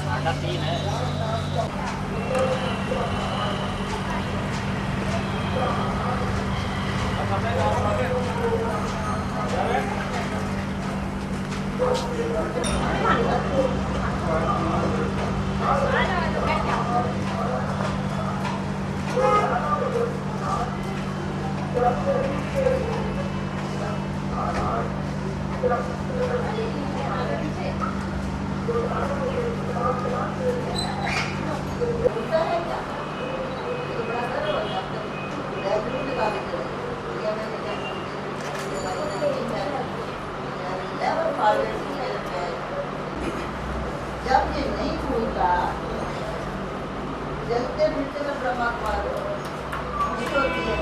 आटा 3 है। जब ये नहीं भूलता जलते फिरते में ब्रह्मा कुमार खुशी होती है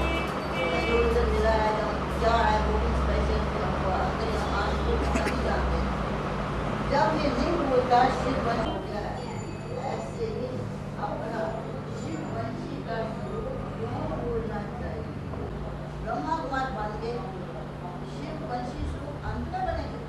जो उधर मिला है क्या है वो भी पैसे हुआ अंदर यहाँ को नहीं जाते। जब ये नहीं भूलता शिव बन गया है ऐसे ही अपना शिव वंशी का स्वरूप क्यों भूलना चाहिए। ब्रह्मा कुमार बन के शिव वंशी स्वरूप अंत बनेंगे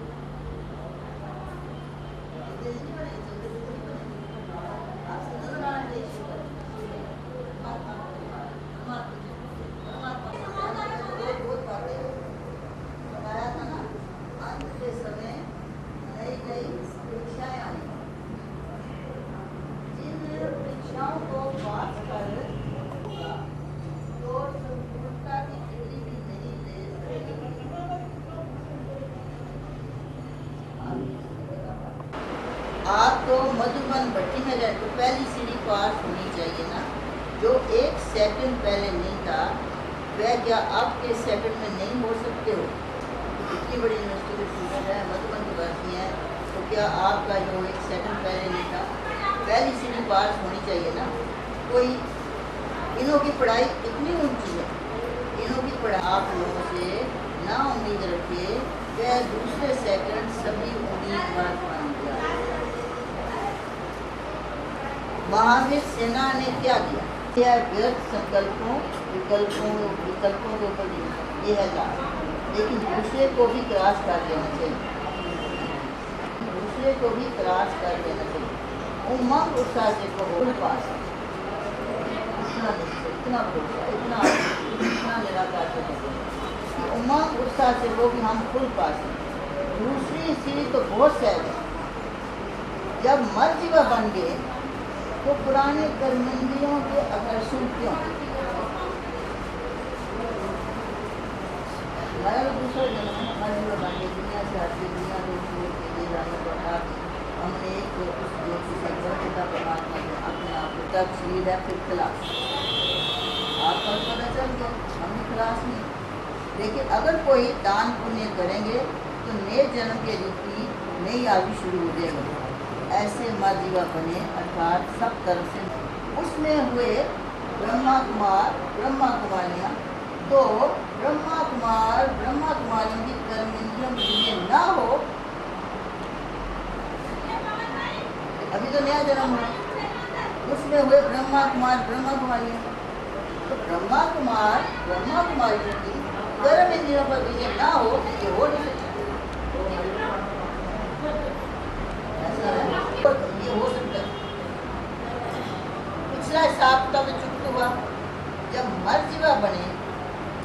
आप तो मधुबन भट्टी में गए तो पहली सीढ़ी पास होनी चाहिए ना। जो एक सेकंड पहले नहीं था वह क्या आपके सेकंड में नहीं हो सकते हो। इतनी बड़ी यूनिवर्सिटी के स्टूडेंट है मधुबन की भर्ती है तो क्या आपका जो एक सेकंड पहले नहीं था पहली सीढ़ी पास होनी चाहिए ना। कोई इन्हों की पढ़ाई इतनी ऊंची है इन्हों की पढ़ाई आप लोगों से ना उम्मीद रखे वह दूसरे सेकंड सभी उम्मीदवार बन गया। महावीर सेना ने क्या किया यह व्यर्थ संकल्पों विकल्पों के ऊपर ये है लाभ। लेकिन दूसरे को भी त्रास कर लेना चाहिए दूसरे को भी त्रास कर लेना चाहिए। उमंग उत्साह से को फुल पास इतना निराकार करना उमंग उत्साह से वो भी हम फुल पास हैं। दूसरी सीढ़ी तो बहुत सहज है। जब मर जीवा बन गए तो पुराने कर्मेंद्रियों के आकर्षण क्यों हमारा दूसरा जन्म है मर जीवा बन गए दुनिया से हटके दुनिया को छोड़ के ले जाने पर हमने एक उस ज्योति से पिता परमात्मा को अपने आप को तब शरीर है फिर खिलाफ आपका पता चल गया हमने खिलाफ नहीं। लेकिन अगर कोई दान पुण्य करेंगे तो नए जन्म के रीति नई आयु शुरू हो जाएगी। ऐसे मर्जीवा बने अर्थात सब तरफ से उसमें हुए ब्रह्मा कुमारियाँ तो ब्रह्मा कुमारियों की कर्मेंद्रियों के लिए ना हो। अभी तो नया जन्म है उसमें हुए ब्रह्मा कुमारियाँ तो ब्रह्मा कुमारियों की कर्मेंद्रियों पर विजय ना हो ये हो नहीं सकता। ये हो सकता है पिछला हिसाब तब चुप हुआ जब मर्जीवा बने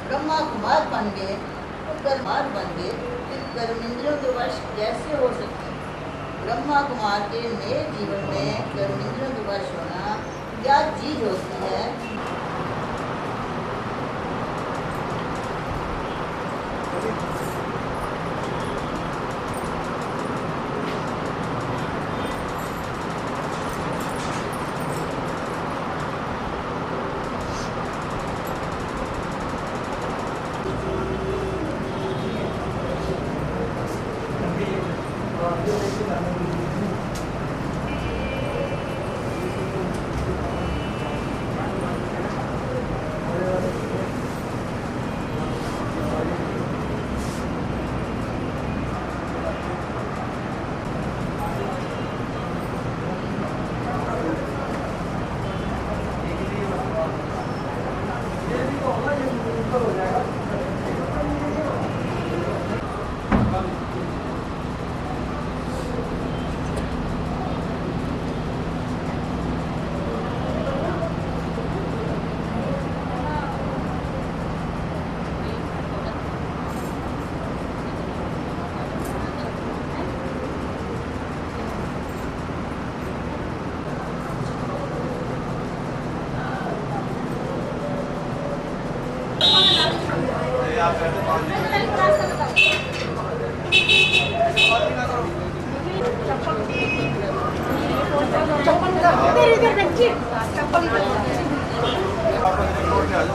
ब्रह्मा कुमार बन गए तो कर्मार बन गए फिर कर्मेंद्रियों के वश कैसे हो सकते। ब्रह्मा कुमार के नए जीवन में कर्मेंद्रियों के वश होना क्या चीज होती है।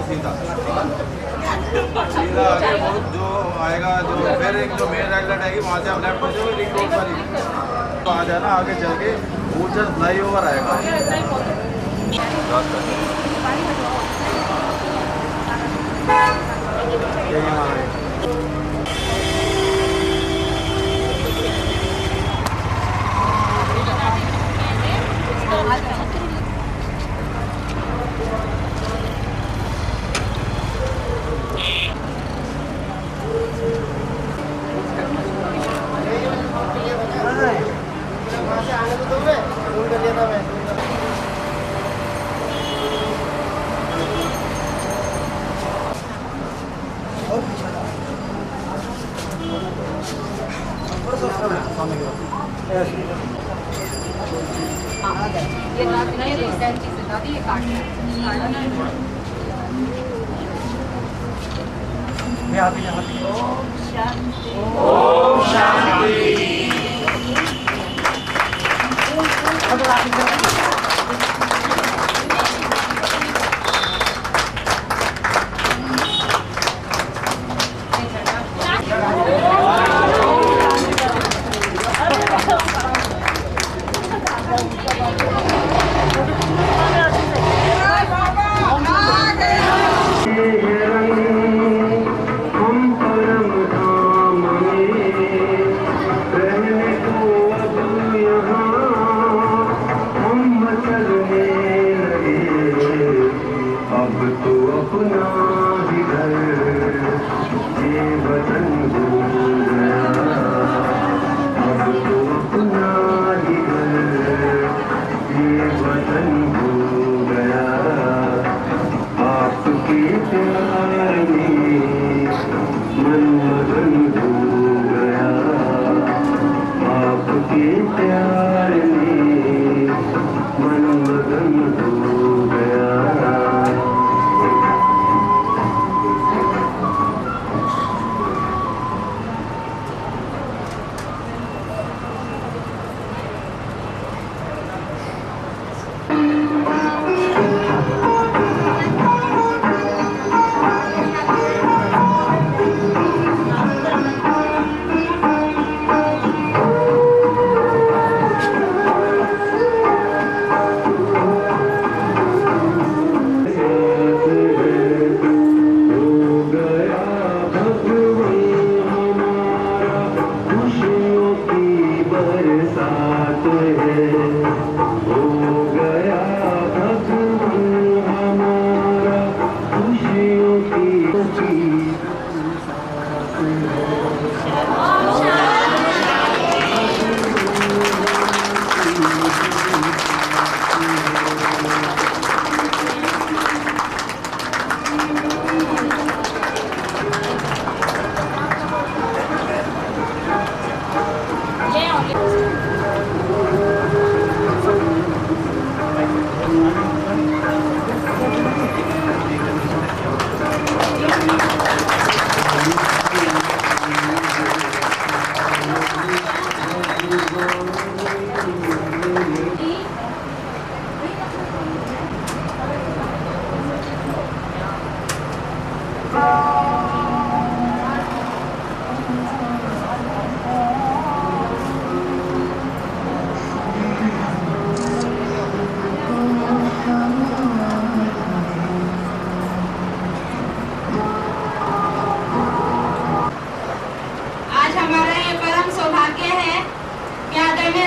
सीधा आगे बहुत जो आएगा जो फिर एक जो मेन आइलैंड आएगी वहाँ से आप लेफ्ट हो जाओगे रिंग रोड वाली तो आ जाना आगे चल के ऊंचा फ्लाई ओवर आएगा। यही हमारा ये कैंची से दादी ये काट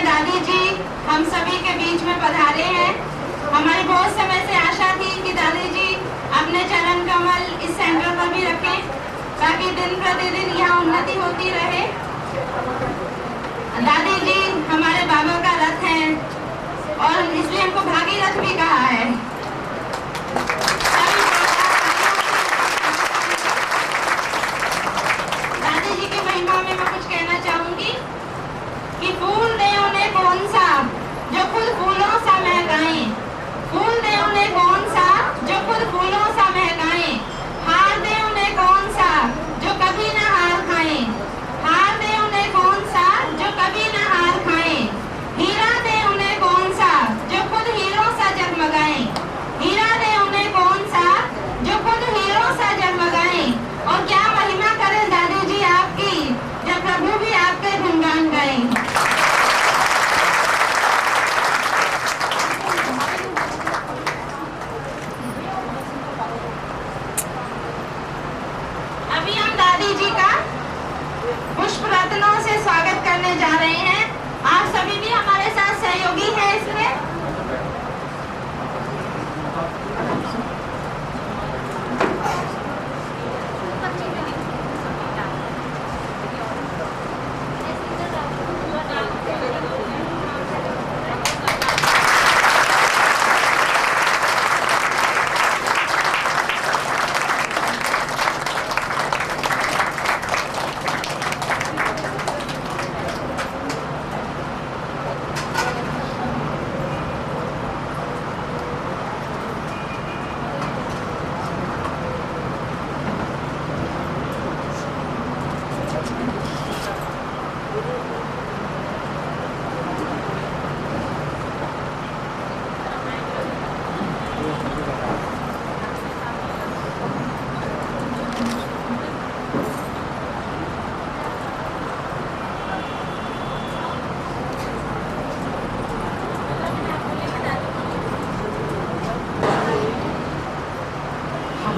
दादी जी हम सभी के बीच में पधारे हैं। हमारी बहुत समय से आशा थी कि दादी जी अपने चरण कमल इस सेंटर पर भी रखें ताकि दिन प्रतिदिन यहाँ उन्नति होती रहे। दादी जी हमारे बाबा का रथ है और इसलिए हमको भागीरथ भी कहा है। दादी जी की महिमा में मैं कुछ कहना चाहूंगी कि फूल दे उन्हें कौन सा जो खुद फूलों सा महकाए, फूल दे उन्हें कौन सा जो खुद फूलों सा महकाए, हार दे उन्हें कौन सा जो कभी ना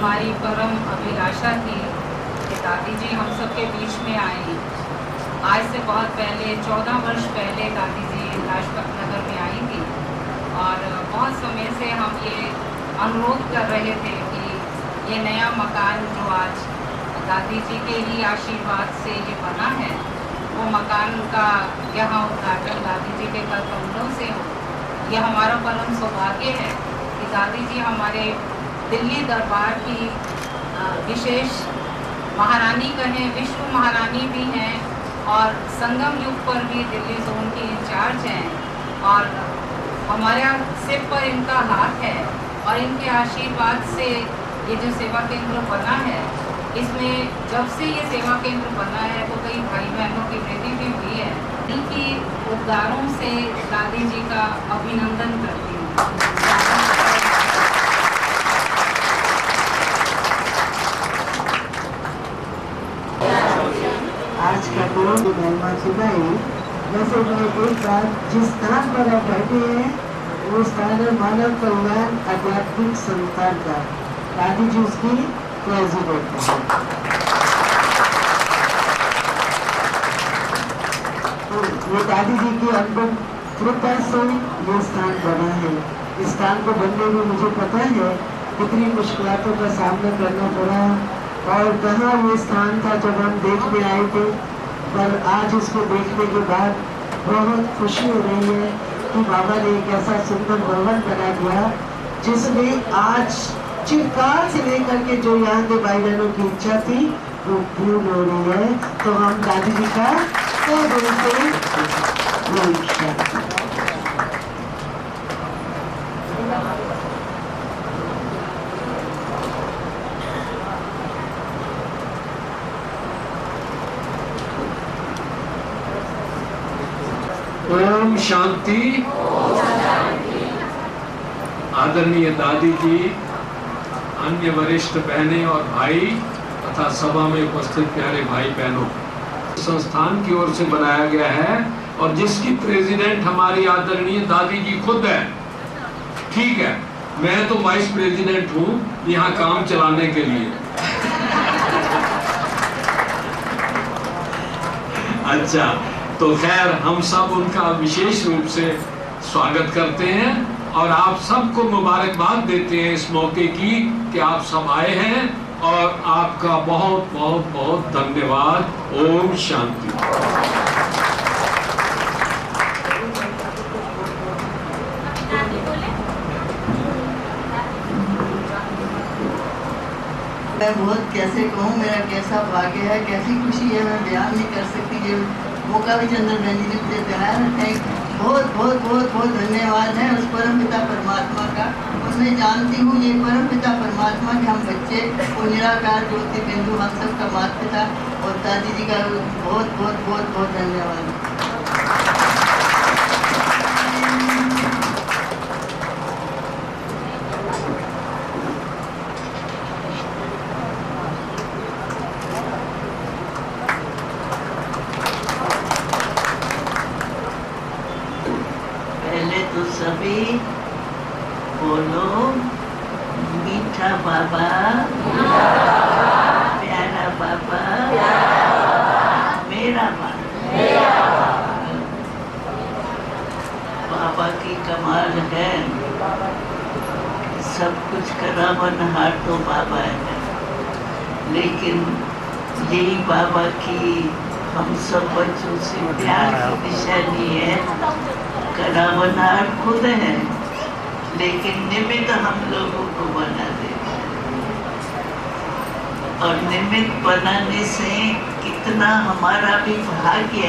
हमारी परम अभिलाषा थी कि दादी जी हम सबके बीच में आए। आज से बहुत पहले 14 वर्ष पहले दादी जी लाजपत नगर में आई थी और बहुत समय से हम ये अनुरोध कर रहे थे कि ये नया मकान जो आज दादी जी के ही आशीर्वाद से ये बना है, वो मकान का यहाँ उद्घाटन दादी जी के कर कमलों से हो। ये हमारा परम सौभाग्य है कि दादी जी हमारे दिल्ली दरबार की विशेष महारानी कहें, विश्व महारानी भी हैं और संगम युग पर भी दिल्ली जोन की इंचार्ज हैं और हमारे सिर पर इनका हाथ है और इनके आशीर्वाद से ये जो सेवा केंद्र बना है, इसमें जब से ये सेवा केंद्र बना है तो कई भाई बहनों की वृद्धि भी हुई है। इनकी उद्गारों से दादी जी का अभिनंदन करती हूँ। आज का दिन महिमा सुनाई। जैसे मैं एक बार जिस स्थान पर आप बैठे हैं वो स्थान है मानव कल्याण आध्यात्मिक संस्थान का। दादी जी उसकी प्रेसिडेंट है। तो ये दादी जी की अनबन कृपा से ये स्थान बना है। इस स्थान को बनने में मुझे पता है कितनी मुश्किलों का सामना करना पड़ा और कहाँ ये स्थान था जब हम देखने आए थे, पर आज इसको देखने के बाद बहुत खुशी हो रही है कि बाबा ने एक ऐसा सुंदर भवन बना दिया जिसमें आज चिरकाल से लेकर के जो यहाँ के भाई बहनों की इच्छा थी वो पूर्ण हो रही है। तो हम दादी जी का तहे दिल से ओम शांति। आदरणीय दादी जी, अन्य वरिष्ठ बहनें और भाई तथा सभा में उपस्थित प्यारे भाई बहनों, संस्थान की ओर से बनाया गया है और जिसकी प्रेसिडेंट हमारी आदरणीय दादी जी खुद है। ठीक है, मैं तो वाइस प्रेसिडेंट हूँ यहाँ काम चलाने के लिए। अच्छा, तो खैर हम सब उनका विशेष रूप से स्वागत करते हैं और आप सबको मुबारकबाद देते हैं इस मौके की कि आप सब आए हैं और आपका बहुत बहुत बहुत धन्यवाद। ओम शांति। मैं बहुत कैसे कहूँ, मेरा कैसा भाग्य है, कैसी खुशी है, मैं बयान नहीं कर सकती। ये मौका भी चंद्र बहन जी ने मुझे दिलाया है। बहुत बहुत बहुत बहुत धन्यवाद है उस परम पिता परमात्मा का। और मैं जानती हूँ ये परम पिता परमात्मा के हम बच्चे वो निराकार ज्योति बिंदु हम सब का माता पिता और दादी जी का बहुत बहुत बहुत बहुत धन्यवाद। तो सभी बोलो मीठा बाबा, प्यारा बाबा, मेरा बाबा की कमाल है। सब कुछ करावनहार तो बाबा है, लेकिन यही बाबा की हम सब बच्चों से प्यार की निशानी है। करावनहार खुद है लेकिन निमित्त हम लोगों को बना देते हैं और निमित्त बनाने से कितना हमारा भी भाग्य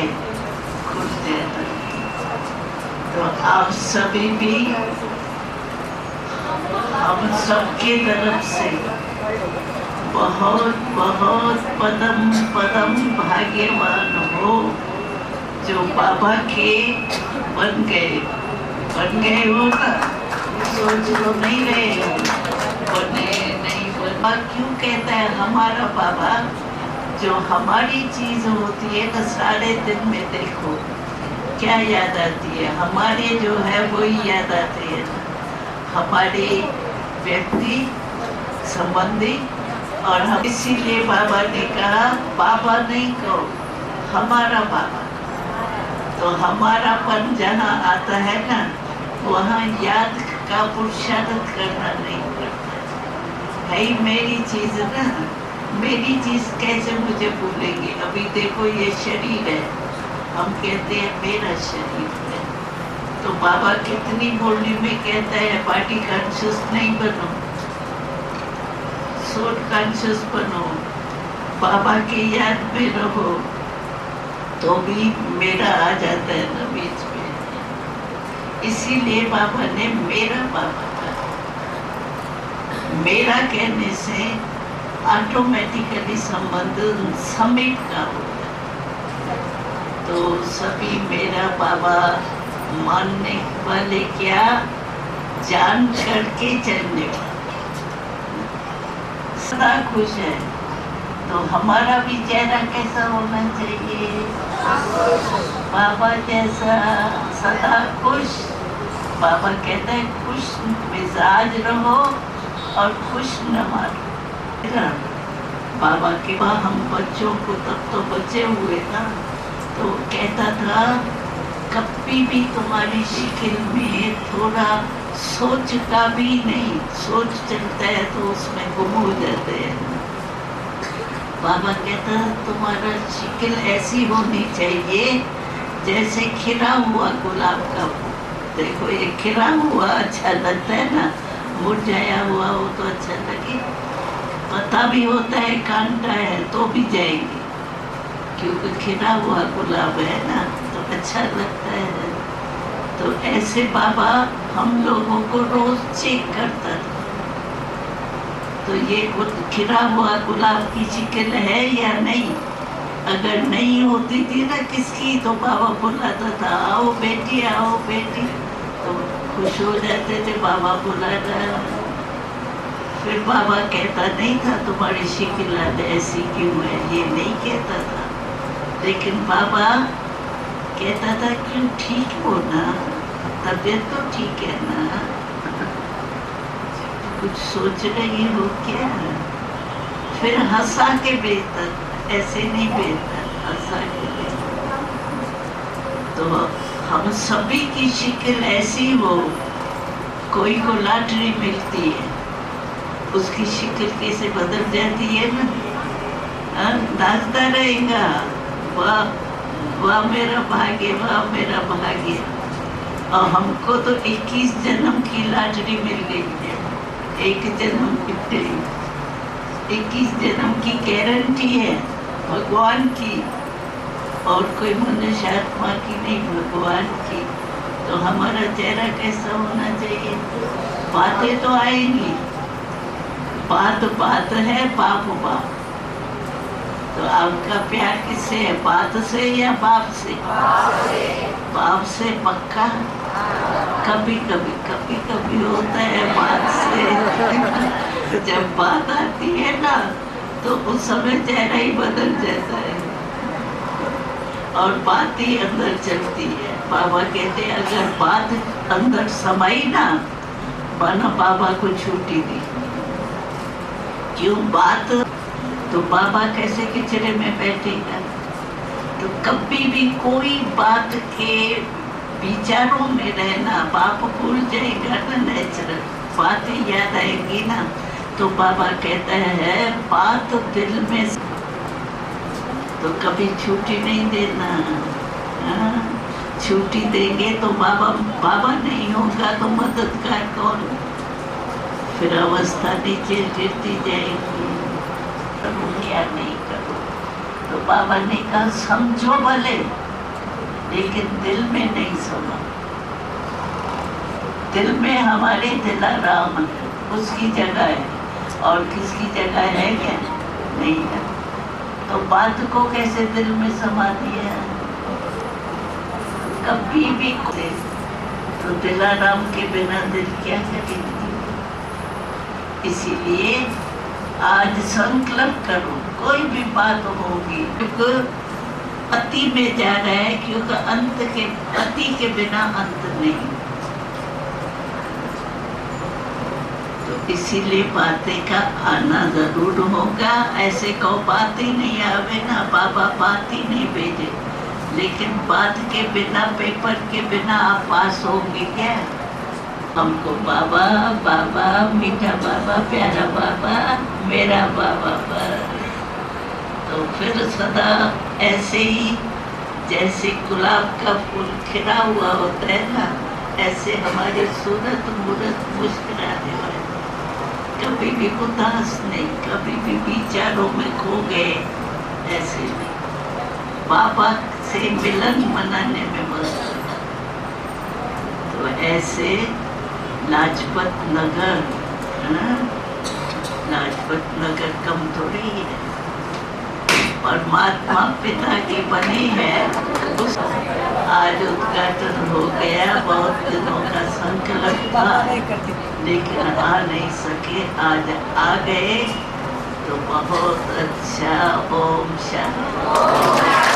खुल जाता है। तो आप सभी भी हम सबके तरफ से बहुत बहुत पदम पदम भाग्यवान हो जो बाबा के बन गए हो ना। सोच लो नहीं रहे हो, बने नहीं बना। क्यों कहता है हमारा बाबा, जो हमारी चीज होती है तो सारे दिन में देखो क्या याद आती है, हमारे जो है वही याद आते हैं। हमारे व्यक्ति संबंधी, और हम इसीलिए बाबा ने कहा बाबा नहीं कहो हमारा बाबा। तो हमारापन जहाँ आता है ना, वहाँ याद का पुरुषार्थ करना नहीं पड़ता। भाई मेरी चीज ना, मेरी चीज कैसे मुझे भूलेंगे। अभी देखो ये शरीर है, हम कहते हैं मेरा शरीर है, तो बाबा कितनी बोलने में कहता है बॉडी कॉन्शियस नहीं बनो, सोल कॉन्शियस बनो, बाबा की याद में रहो, तो भी मेरा आ जाता है ना बीच में। इसीलिए बाबा ने मेरा बाबा कहा। मेरा कहने से ऑटोमेटिकली संबंध समेट का होता है। तो सभी मेरा बाबा मानने वाले क्या, जान करके चलने वाले सदा खुश है। तो हमारा भी चेहरा कैसा होना चाहिए, बाबा जैसा, सदा खुश। बाबा कहता है खुश मिजाज रहो और खुश न मारो। बाबा के बाद हम बच्चों को तब तो बचे हुए ना, तो कहता था कभी भी तुम्हारी शिकिल में थोड़ा सोच का भी नहीं, सोच चलता है तो उसमें गुम हो जाते हैं। बाबा कहता तुम्हारा शिकिल ऐसी होनी चाहिए जैसे खिला हुआ गुलाब का फूल। देखो ये खिला हुआ अच्छा लगता है ना, मुरझाया हुआ हो तो अच्छा लगे। पता भी होता है कांटा है तो भी जाएगी, क्योंकि खिला हुआ गुलाब है ना तो अच्छा लगता है। तो ऐसे बाबा हम लोगों को रोज चेक करता था। तो ये खिला हुआ गुलाब की शिकिल है या नहीं। अगर नहीं होती थी ना किसकी, तो बाबा बुलाता था आओ बेटी आओ बेटी, तो खुश हो जाते थे बाबा बुला रहा। फिर बाबा कहता नहीं था तुम्हारी शिकिल ऐसी क्यों है, ये नहीं कहता था, लेकिन बाबा कहता था क्यों ठीक हो ना, तबीयत तो ठीक है ना, कुछ सोच रही हो क्या। फिर हंसा के भेजता, ऐसे नहीं भेजता, हंसा के भेजता। तो हम सभी की शिकिल ऐसी हो, कोई को लॉटरी मिलती है उसकी शिकिल कैसे बदल जाती है ना, नाचता रहेगा वाह वाह मेरा भाग्य, वाह मेरा भाग्य। और हमको तो 21 जन्म की लॉटरी मिल गई है, एक जन्म की 21 जन्म की गारंटी है भगवान की, और कोई मनुष्य आत्मा की नहीं, भगवान की। तो हमारा चेहरा कैसा होना चाहिए। बातें तो आएंगी, बात बात है, बाप बाप। तो आपका प्यार किससे है, बात से या बाप से? बाप से पक्का। कभी कभी होता है बात से। जब बात आती है ना तो उस समय चेहरा ही बदल जाता है और बात ही अंदर चलती है। बाबा कहते हैं अगर बात अंदर समाई ना, मानो बाबा को छुट्टी दी। क्यों बात, तो बाबा कैसे किचरे में बैठेगा। तो कभी भी कोई बात के विचारों में रहना, बाप भूल जाएगा ना नेचुरल, बातें याद आएंगी ना। तो बाबा कहता है बात दिल में, तो कभी छुट्टी नहीं देना। छुट्टी देंगे तो बाबा नहीं होगा तो मददगार कौन। फिर अवस्था नीचे गिरती जाएगी, करूँ या नहीं करूँ। तो बाबा ने कहा समझो भले, लेकिन दिल में नहीं समा। दिल में हमारे दिलाराम है, उसकी जगह है, और किसकी जगह है क्या? नहीं है। तो बात को कैसे दिल में समा दिया। कभी भी तो दिलाराम के बिना दिल क्या करेगी। इसीलिए आज संकल्प करो, कोई भी बात होगी, क्योंकि अति में जा रहा है, क्योंकि अति के बिना अंत नहीं। तो इसीलिए बातें का आना जरूर होगा। ऐसे को बात ही नहीं आवे ना, बाबा बात ही नहीं भेजे। लेकिन बात के बिना, पेपर के बिना आप पास होंगे क्या? हमको बाबा बाबा, मीठा बाबा, प्यारा बाबा, मेरा बाबा पर। तो फिर सदा ऐसे ही जैसे गुलाब का फूल खिला हुआ होता है ना, ऐसे हमारी सूरत मूरत मुस्कुराने वाली, कभी भी उदास नहीं, कभी भी विचारों में खो गए, ऐसे नहीं। बाबा से मिलन मनाने में मस्त। तो ऐसे लाजपत नगर, लाजपत नगर कम थोड़ी है, परमात्मा पिता की बनी है। उस आज उद्घाटन हो गया, बहुत दिनों का संकल्प था लेकिन आ नहीं सके, आज आ गए तो बहुत अच्छा। ओम शांति।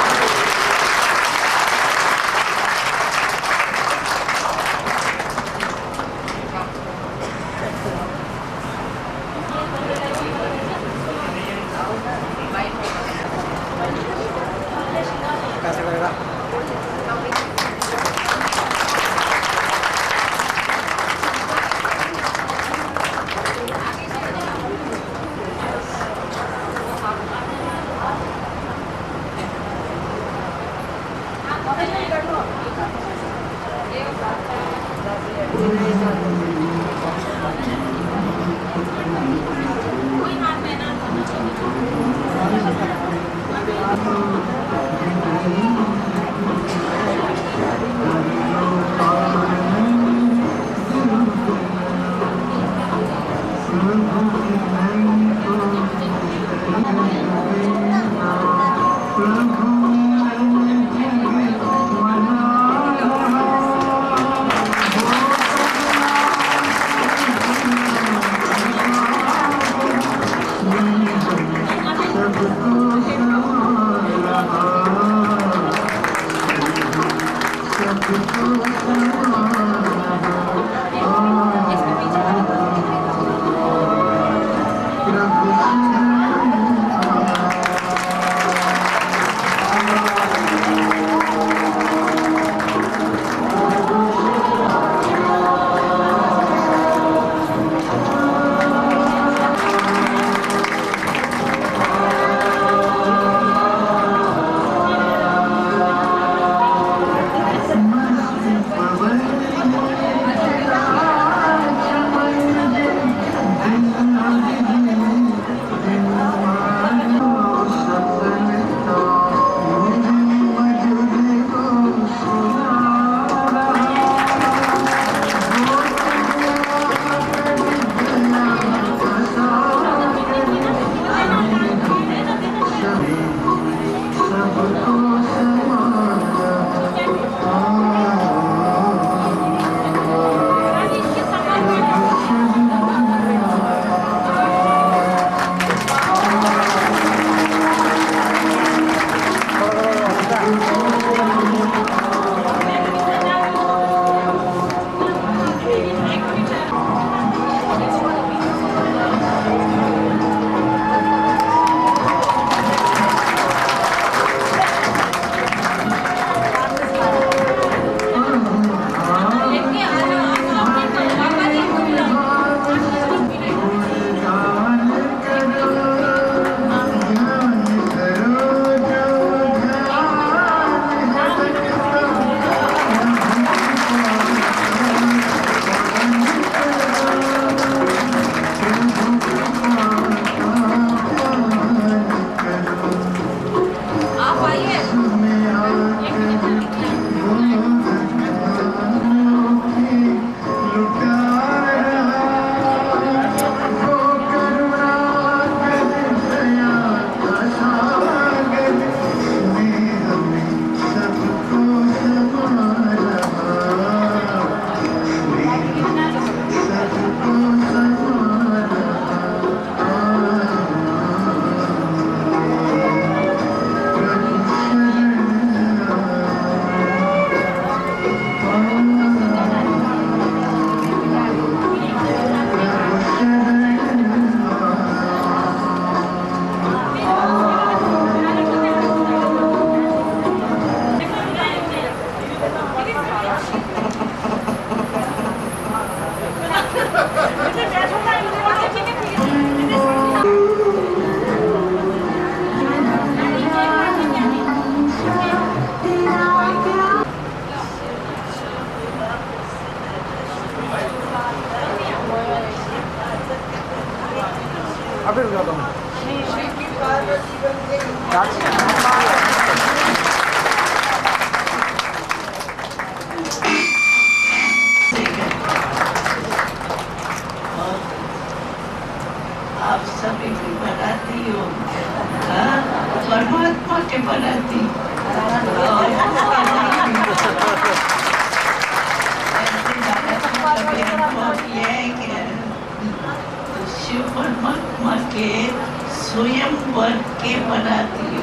स्वयं बन के बनाती हूँ।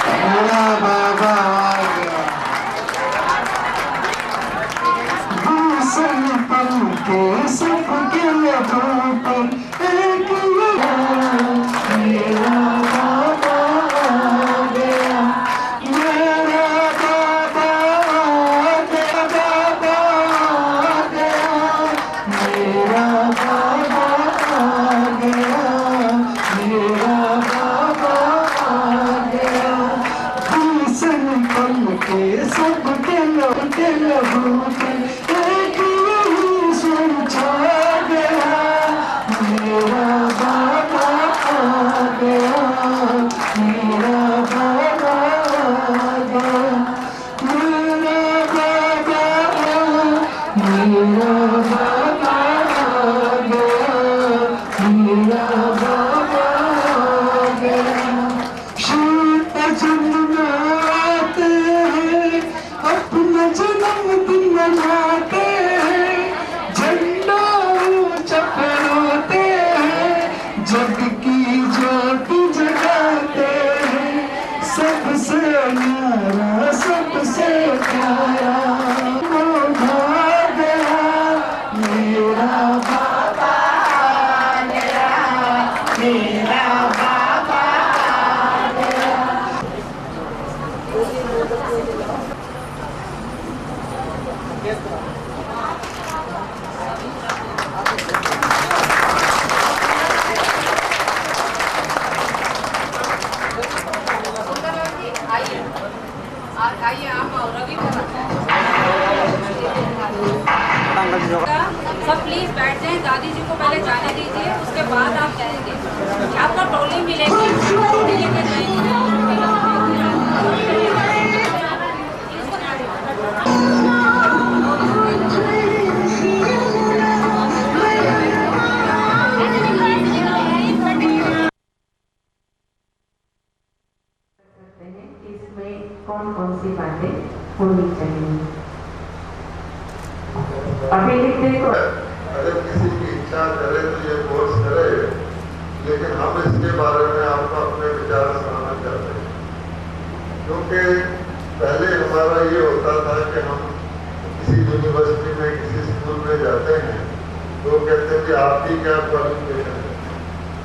मेरा बाबा आ गया, दूसरे पल के सबके लबों पर एक मेरा बाबा आ गया, मेरा बाबा आ गया, बाबा आ गया, मेरा बाबा आ गया, मेरा बाबा आ गया, दूसरे पल के सबके लबों पर एक ईश्वर छा गया, मेरा बाबा आ गया, मेरा बाबा आ गया, मेरा बाबा मेरा बाबा आ गया, मेरा बाबा आ गया। शीत जन्म आते हैं, अपना जन्मदिन मनाते हैं, झंडा ऊंचा फहराते हैं, जग की ज्योति जगाते हैं, सबसे न्यारा सबसे प्यारा वो आ गया, मेरा बाबा आ गया, मेरा बाबा आ गया। आइए आप रवि सब प्लीज बैठ जाएं, दादी जी को पहले जाने दीजिए, उसके बाद आप जाएंगे। आपको ट्रॉली मिलेगी, ट्रॉली लेके इसमें कौन कौन सी बातें होनी चाहिए। अभी लिख दे तो अगर किसी की इच्छा करे तो ये कोर्स करे, लेकिन हम इसके बारे में आपको अपने विचार सुनाना चाहते हैं, क्योंकि पहले हमारा ये होता था कि हम किसी यूनिवर्सिटी में किसी स्कूल में जाते हैं तो कहते हैं कि आपकी क्या क्वालिफिकेशन है।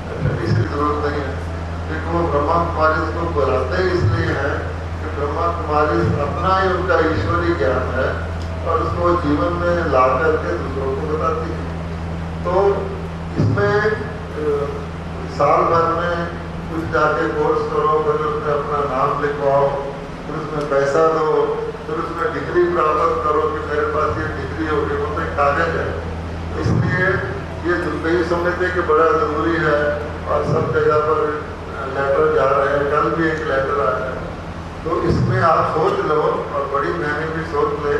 अच्छा, इसकी जरूरत नहीं है, क्योंकि वो ब्रह्मा कुमारी को बुलाते इसलिए हैं कि ब्रह्मा कुमारी अपना ही उनका ईश्वरी ज्ञान है और उसको जीवन में ला करके दूसरों को बताती है। तो इसमें साल भर में कुछ जाके कोर्स करो, फिर उसमें अपना नाम लिखवाओ, फिर उसमें पैसा दो, फिर उसमें डिग्री प्राप्त करो कि मेरे पास ये डिग्री होगी, वो तो एक कागज है। इसलिए ये कई समझते कि बड़ा ज़रूरी है और सब जगह पर लेटर जा रहे हैं, कल भी एक लेटर आया है। तो इसमें आप सोच लो और बड़ी बहनें भी सोच ले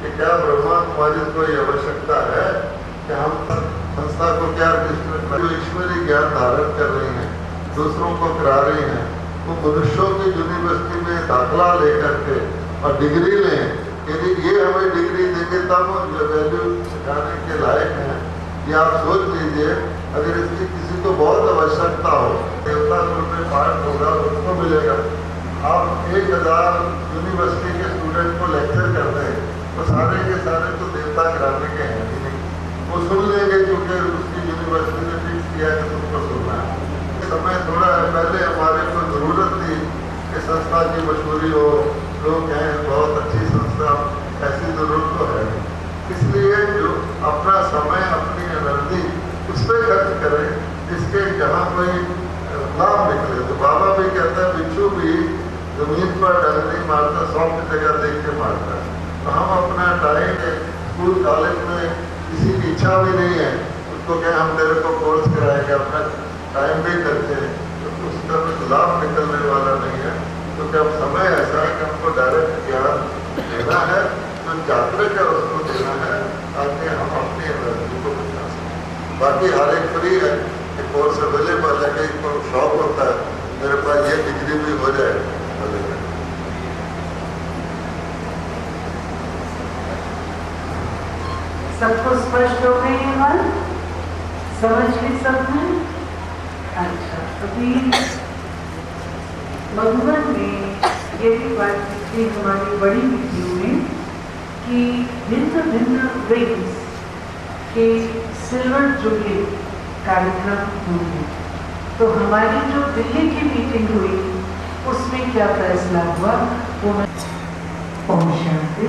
कि क्या ब्रह्मा कुमारी को ये आवश्यकता है कि हम संस्था को क्या जो ईश्वरी ज्ञान धारण कर रही हैं, दूसरों को करा रही हैं, वो मनुष्यों की यूनिवर्सिटी में दाखिला लेकर के और डिग्री लें, यदि ये हमें डिग्री देंगे तब जो वैल्यू सिखाने के लायक हैं। ये आप सोच लीजिए, अगर इसकी किसी को बहुत आवश्यकता हो, देवता कुल में पाठ होगा उसको मिलेगा। आप 1000 यूनिवर्सिटी के स्टूडेंट को लेक्चर करते हैं तो सारे के सारे तो देवता कराने के हैं ही नहीं, वो सुन लेंगे क्योंकि उसकी यूनिवर्सिटी ने फिक्स किया है कि तुमको सुनना है। समय थोड़ा पहले हमारे को जरूरत थी कि संस्था की मशहूरी हो, लोग कहें बहुत अच्छी संस्था, ऐसी जरूरत तो है। इसलिए जो अपना समय अपनी एनर्जी उस पर खर्च करें जिसके जहाँ कोई लाभ निकले। तो बाबा भी कहता है बिच्छू भी जमीन पर डंग नहीं मारता, सॉफ्ट जगह देख के मारता है। तो हम अपना टाइम स्कूल कॉलेज में किसी की इच्छा भी नहीं है उसको क्या हम तेरे को कोर्स कराएंगे, अपना टाइम भी करते हैं तो उसका कुछ लाभ निकलने वाला नहीं है। क्योंकि अब समय ऐसा है कि हमको डायरेक्ट ज्ञान देना है, जो जागृत है उसको देना है ताकि हम अपनी एनर्जी को बचा सकें। बाकी हर एक फ्री है, कोर्स अवेलेबल है, कहीं को शौक होता है मेरे पास ये डिग्री भी हो जाए। सबको स्पष्ट हो गई ये बात? समझ भी सब है? अच्छा, अभी मधुबन में ये भी बात थी हमारी बड़ी मीटिंग में कि भिन्न भिन्न विंग्स के सिल्वर जुबली कार्यक्रम होंगे। तो हमारी जो दिल्ली की मीटिंग हुई उसमें क्या फैसला हुआ वो मैं पहुंचाते।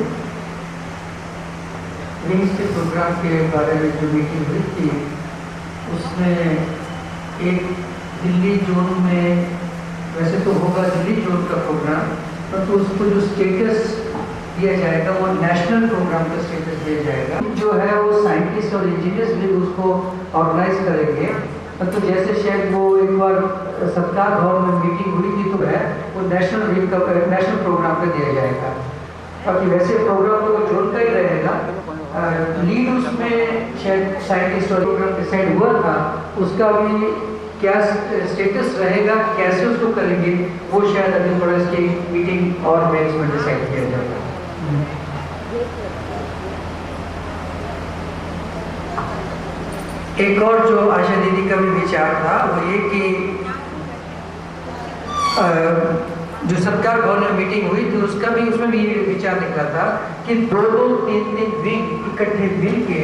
विंग्स के प्रोग्राम के बारे में जो मीटिंग हुई थी उसमें एक दिल्ली जोन में, वैसे तो होगा दिल्ली जोन का प्रोग्राम, परंतु उसको जो स्टेटस दिया जाएगा वो नेशनल प्रोग्राम का स्टेटस दिया जाएगा। जो है वो साइंटिस्ट और इंजीनियर्स भी उसको ऑर्गेनाइज करेंगे। तो जैसे शायद वो एक बार सरकार भवन में मीटिंग हुई थी तो है वो नेशनल प्रोग्राम का दिया जाएगा। बाकी वैसे प्रोग्राम तो जोन का ही रहेगा। लीड उसमें शायद साइंटिस्ट और प्रोग्राम डिसाइड हुआ था, उसका भी क्या स्टेटस रहेगा, कैसे उसको करेंगे, वो शायद अभी थोड़ा इसकी मीटिंग और में इसमें डिसाइड किया जाएगा। एक और जो आशा दीदी का भी विचार था वो ये कि जो सरकार भवन में मीटिंग हुई थी उसमें भी ये विचार निकला था कि 2-3 विंग इकट्ठे मिल के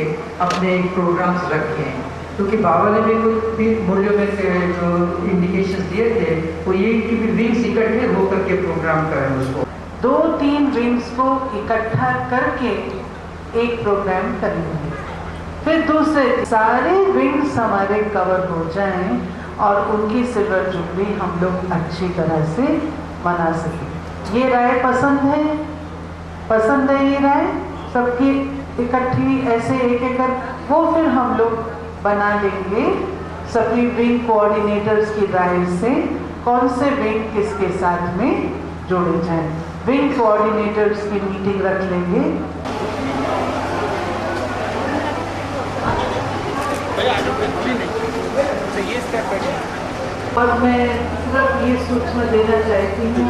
अपने प्रोग्राम्स रखें, क्योंकि बाबा ने भी कुछ भी मूल्यों में जो इंडिकेशंस दिए थे वो ये कि विंग्स इकट्ठे होकर के प्रोग्राम करें उसको। 2-3 विंग्स को इकट्ठा करके एक प्रोग्राम करेंगे, फिर दूसरे सारे विंग्स हमारे कवर हो जाएं और उनकी सिल्वर जुबली हम लोग अच्छी तरह से मना सकें। ये राय पसंद है ये राय सबकी इकट्ठी ऐसे एक कर वो फिर हम लोग बना लेंगे सभी विंग कोऑर्डिनेटर्स की राय से कौन से विंग किसके साथ में जोड़े जाएं। विंग कोऑर्डिनेटर्स की मीटिंग रख लेंगे। और मैं सिर्फ ये सूचना देना चाहती हूँ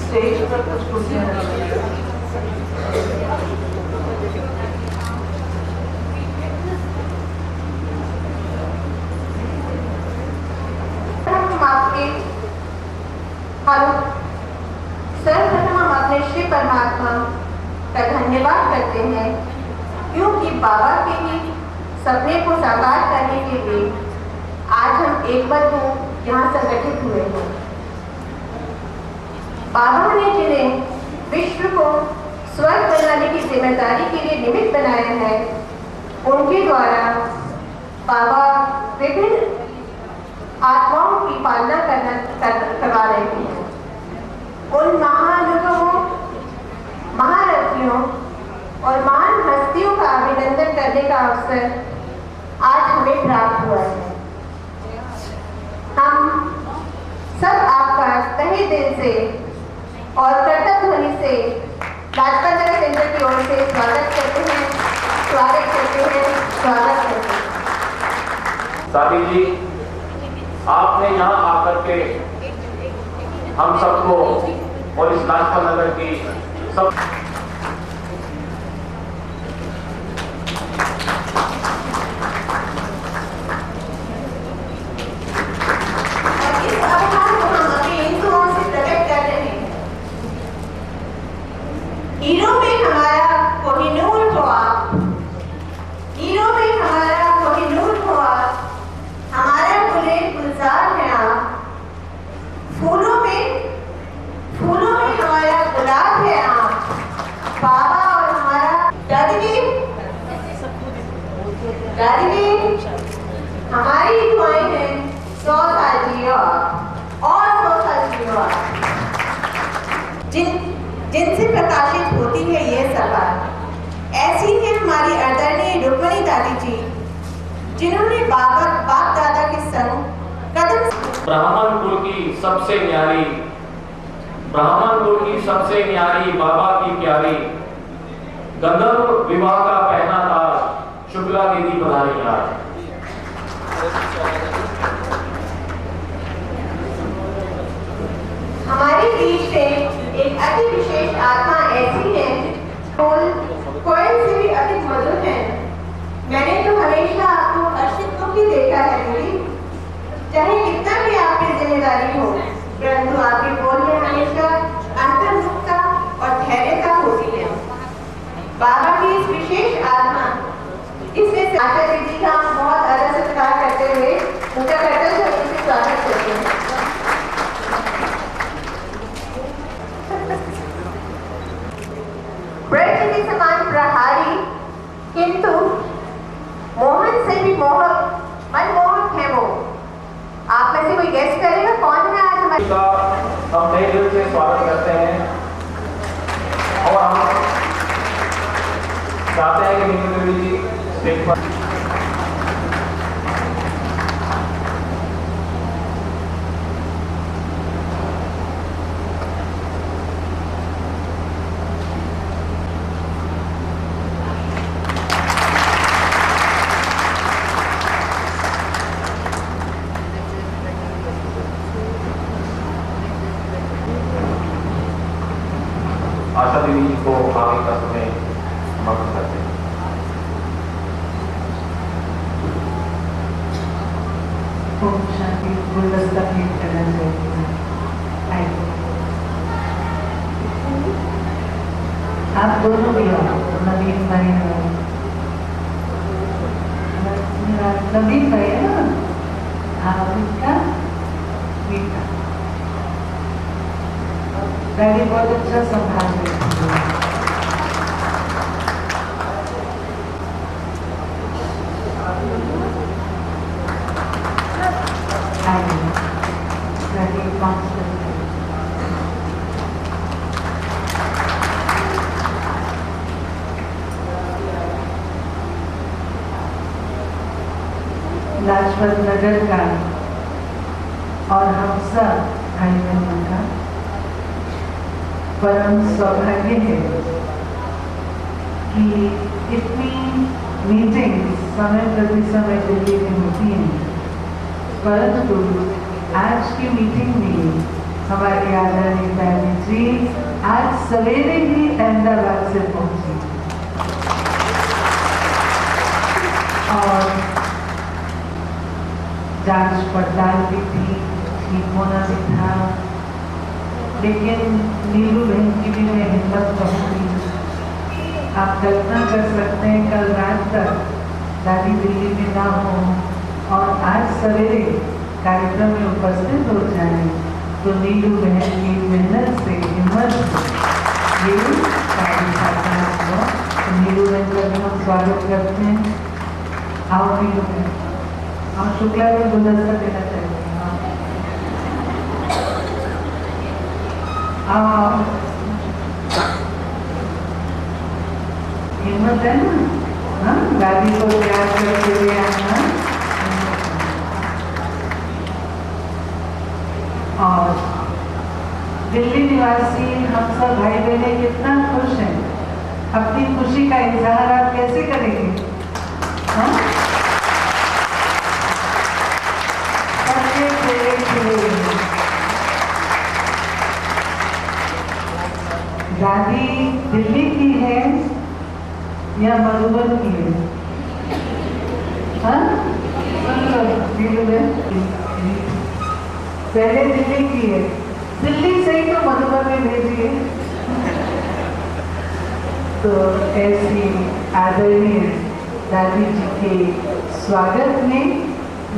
स्टेज पर कुछ कुर्सियां सर्वप्रथम हम अपने श्री परमात्मा का धन्यवाद करते हैं, क्योंकि बाबा के ही सपने को साकार करने के लिए आज हम एक बार को यहाँ संगठित हुए हैं। बाबा ने जिन्हें विश्व को स्वर्ग बनाने की जिम्मेदारी के लिए निमित्त बनाया है, उनके द्वारा बाबा विभिन्न आत्माओं की पालना करवा रहे हैं। उन महानुभवों, महारथियों और महान हस्तियों का अभिनंदन करने का अवसर आज हमें प्राप्त हुआ है। हम सब आपका तहे दिल से और कर्तव्य ध्वनि से लाजपत नगर सेंटर की ओर से स्वागत करते हैं। दादी जी, आपने यहाँ आकर के हम सबको और इस लाजपत नगर की सब हीरो में हमारा कोहिनूर ख्वाब दादी जी, हमारी दुआएं हैं 100 साल जियो और 100 साल जियो आप। जिनसे प्रकाशित होती है ये सभा, ऐसी है हमारी आदरणीय रुक्मणी दादी जी, जिन्होंने बाप दादा के संग कदम। ब्राह्मण कुल की सबसे न्यारी बाबा की प्यारी गंधर्व विवाह का पहना ताज शुक्ला दीदी पधारी आज। हमारे बीच में एक अति विशेष आत्मा ऐसी है, कोयल से भी अधिक मधुर है। मैंने तो हमेशा आपको अस्तित्व ही देखा है दीदी, चाहे कितना भी आपकी जिम्मेदारी हो, परंतु आपके बोल में हमेशा अंतर्मुखता और धैर्यता होती है। बाबा की इस विशेष आत्मा, इसमें आशा दीदी का हम बहुत आदर सत्कार करते हुए उनका कर्तव्य से स्वागत करते हैं। ब्रज के समान प्रहारी, किंतु मोहन से भी मनमोहक है वो। आप में से कोई गेस करेगा कौन है आज हमारे? हम नए दिल से स्वागत करते हैं और हम चाहते हैं कि नीलू देवी जी स्टेज पर। आशा दीदी जी को आगे का समय समर्पित करते हैं। ओम शांति। गुलदस्ता भेंट करना चाहिए। आइए, आप दोनों भी आओ। नवीन भाई नवीन भाई है ना, हाँ उसका मीठा डैडी बहुत अच्छा संभाल रही है। लाजपत नगर का और हम सब भाई बहनों का परम सौभाग्य है कि इतनी मीटिंग समय प्रति समय दिल्ली में होती हैं, परंतु आज की मीटिंग में हमारी आदरणीय दादी जी आज सवेरे ही अहमदाबाद से पहुंची और जांच पड़ताल भी थी, ठीक होना भी था, लेकिन नीलू बहन की भी मैं हिम्मत कहूँगी। आप कल्पना कर सकते हैं कल रात तक दादी दिल्ली में ना हो और आज सवेरे कार्यक्रम में उपस्थित हो जाए, तो नीलू बहन की मेहनत से, हिम्मत से ये कार्य साधना हुआ। तो नीलू बहन का भी हम स्वागत करते हैं। आओ नीलू बहन, हम शुक्ला में गुलदस्ता देना चाहते हैं। आओ, हिम्मत है ना, हाँ दादी को प्यार करते हुए आना। और दिल्ली निवासी हम सब भाई बहनें कितना खुश हैं। अपनी खुशी का इजहार आप कैसे करेंगे? हाँ? दादी दिल्ली की है या मधुबन की है? हाँ? पहले दिल्ली की है, दिल्ली से ही तो मधुबन में भेजिए। तो ऐसी आदरणीय दादी जी के स्वागत में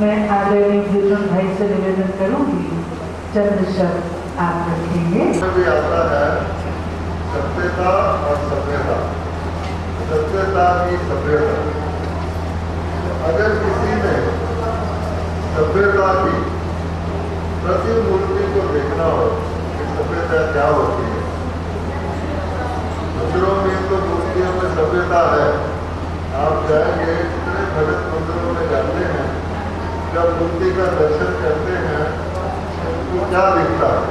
मैं आदरणीय भूषण भाई से निवेदन करूंगी, चंद शब्द आप रखेंगे। भी आता है सभ्यता और सभ्यता, सभ्यता की सभ्यता। की प्रतिमूर्ति को देखना हो कि सभ्यता क्या होती है। मंदिरों में तो मूर्तियों में सभ्यता है। आप जाएंगे, कितने भगत मंदिरों में जाते हैं, जब मूर्ति का दर्शन करते हैं तो क्या दिखता है?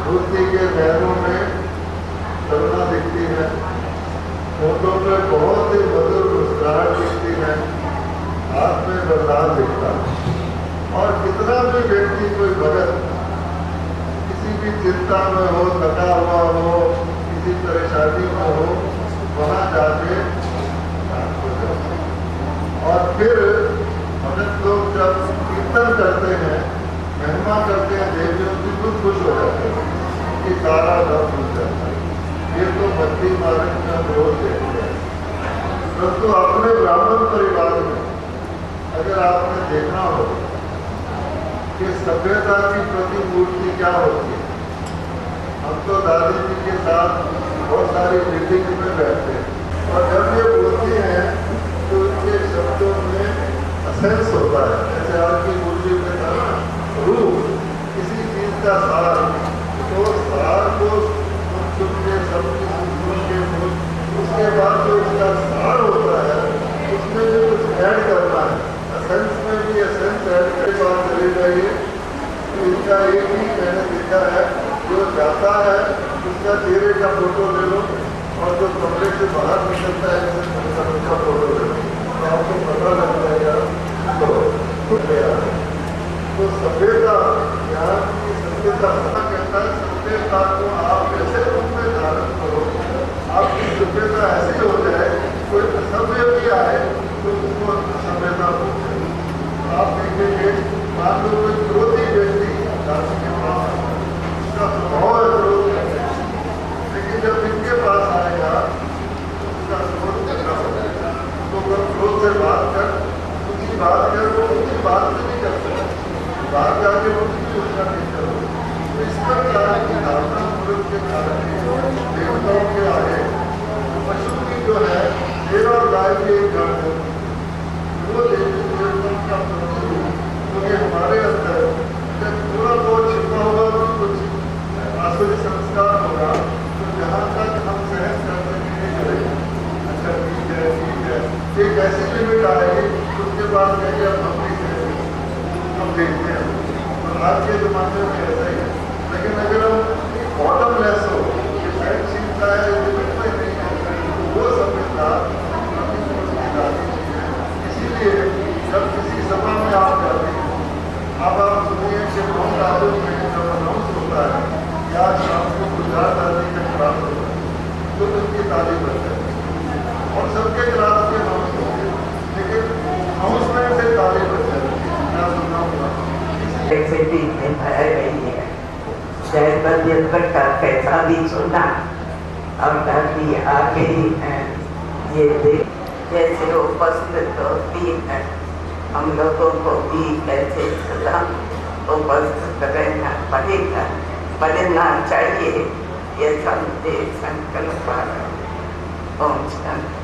मूर्ति के नैनों में करुणा दिखती है, होठों पर बहुत ही मधुर मुस्कुराहट दिखती है, हाथ में वरदान दिखता है। और कितना भी व्यक्ति, कोई भगत किसी भी चिंता में हो, थका हुआ हो, किसी परेशानी में हो, वहाँ जाके शांत हो जाता है। और फिर भगत लोग जब कीर्तन करते हैं, महिमा करते हैं देवियों की, खुद खुश हो जाते हैं कि सारा दम हो जाता है। ये तो भक्ति मार्ग में हम रोज देखते हैं। परंतु अपने ब्राह्मण परिवार में अगर आपने देखना हो कि सभ्यता की प्रतिमूर्ति क्या होती है, हम तो दादी जी के साथ बहुत सारी मीटिंग में बैठते हैं और जब ये बोलती हैं तो उनके शब्दों में असेंस होता है। जैसे आपकी मूर्ति में था ना, रूह, किसी चीज का सार, तो सार को सुन के सबकी सुन के उसके बाद जो उसका सार होता है उसमें जो कुछ ऐड करना है, एसेंस में भी एसेंस ऐड करके बात चली जाइए। तो इनका एक ही मैंने देखा है, जो जाता है उसका चेहरे का फोटो ले लो और जो कमरे से बाहर निकलता है उसका फोटो ले लो, तो आपको पता लग जाएगा। तो सभ्यता, यहाँ की सभ्यता कहता है, सभ्यता को आप कैसे रूप में धारण करो, आपकी सभ्यता ऐसी हो जाए, कोई असभ्य भी आए तो उसको सभ्यता बोलते हैं। आप देखेंगे, मान लो कोई क्रोधी व्यक्ति दादी के पास, उसका स्वभाव है क्रोध करने, लेकिन जब इनके पास आएगा उसका क्रोध करना हो जाएगा। तो वह क्रोध से बात कर, उसकी बात कर, वो उसकी बात से नहीं कर सकता, बाहर जाके वो उसकी योजना नहीं करो। तो इसका कारण की धारणा पूर्व के कारण देवताओं के आगे पशु की जो है, शेर और गाय की एक जान है, वो देवी देवताओं का प्रतिरूप, क्योंकि हमारे अंदर जब थोड़ा बहुत छिपा हुआ भी कुछ आसुरी संस्कार होगा, तो जहाँ तक हम सहन कर सकेंगे करेंगे। अच्छा ठीक है, ठीक है, एक ऐसी लिमिट आएगी, उसके बाद कहेंगे अब हम नहीं करेंगे, हम देखते हैं। और आज के जमाने में ऐसा ही है। लेकिन अगर हम बॉटमलेस हो, ये पैर छीनता है, लिमिट में नहीं है, तो वो सभ्यता इसीलिए जब किसी सभा में आप जाते हैं, अब आप सुनिए कि बहुत राज्यों में जब अनाउंस होता है कि आज शाम को गुजरात आदि का क्लास होता है, तो उनकी ताली बन जाती है और सबके क्लास के अनाउंस होते हैं, लेकिन अनाउंसमेंट से ताली बन जाती है। मैं सुना हुआ बेटी निभाया गई है। जयबद्र का कैसा भी सुना, अब दादी आ गई है, ये देख जैसे उपस्थित होती है, हम लोगों को भी कैसे सलाम उपस्थित रहना पड़ेगा, बनना चाहिए, ये संदेश संकल्प ओम शांति।